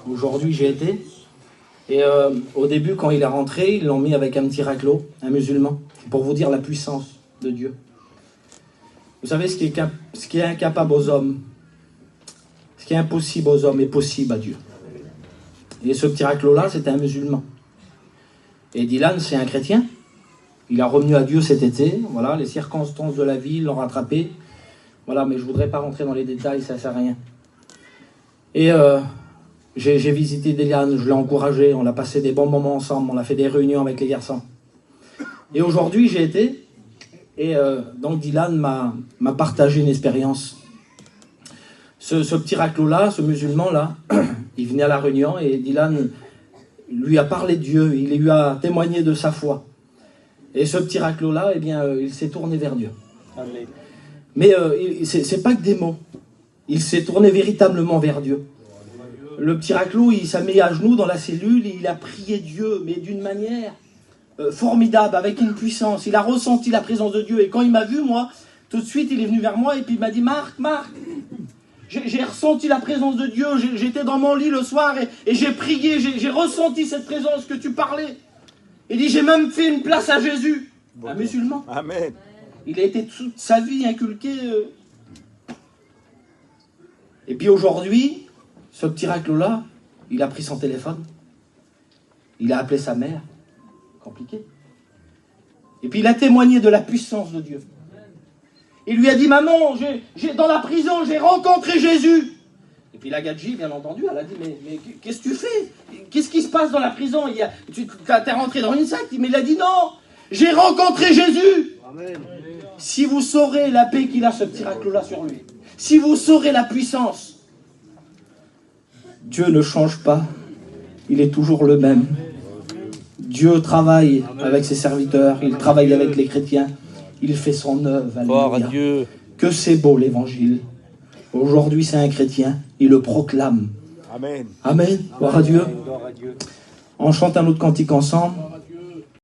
Aujourd'hui, j'y étais. Et au début, quand il est rentré, ils l'ont mis avec un petit raclo, un musulman, pour vous dire la puissance de Dieu. Vous savez, ce qui est incapable aux hommes, ce qui est impossible aux hommes est possible à Dieu. Et ce petit raclo-là, c'était un musulman. Et Dylan, c'est un chrétien. Il a revenu à Dieu cet été. Voilà, les circonstances de la vie l'ont rattrapé. Voilà, mais je ne voudrais pas rentrer dans les détails, ça ne sert à rien. Et j'ai visité Dylan, je l'ai encouragé, on a passé des bons moments ensemble, on a fait des réunions avec les garçons. Et aujourd'hui, j'ai été, et donc Dylan m'a partagé une expérience. Ce petit raclo-là, ce musulman-là, il venait à la réunion et Dylan lui a parlé de Dieu, il lui a témoigné de sa foi. Et ce petit raclo-là, eh bien, il s'est tourné vers Dieu. Amen. Mais c'est pas que des mots. Il s'est tourné véritablement vers Dieu. Le petit raclo, il s'est mis à genoux dans la cellule et il a prié Dieu, mais d'une manière formidable, avec une puissance. Il a ressenti la présence de Dieu. Et quand il m'a vu, moi, tout de suite, il est venu vers moi et puis il m'a dit « Marc, j'ai ressenti la présence de Dieu. J'étais dans mon lit le soir et j'ai prié, j'ai ressenti cette présence que tu parlais. » Il dit « J'ai même fait une place à Jésus. » Un musulman. Amen. Il a été toute sa vie inculqué. Et puis aujourd'hui, ce petit raclo-là, il a pris son téléphone. Il a appelé sa mère. Compliqué. Et puis il a témoigné de la puissance de Dieu. Il lui a dit « Maman, dans la prison, j'ai rencontré Jésus. » Et puis la Gadji, bien entendu, elle a dit « Mais qu'est-ce que tu fais? Qu'est-ce qui se passe dans la prison? T'es rentré dans une secte ?» Mais il a dit « Non, j'ai rencontré Jésus. » Amen. Si vous saurez la paix qu'il a, ce petit raclo-là sur lui, si vous saurez la puissance, Dieu ne change pas, il est toujours le même. Dieu travaille avec ses serviteurs, il travaille avec les chrétiens, il fait son œuvre. Alléluia. Que c'est beau l'évangile. Aujourd'hui, c'est un chrétien, il le proclame. Amen. Amen. Gloire à Dieu. On chante un autre cantique ensemble.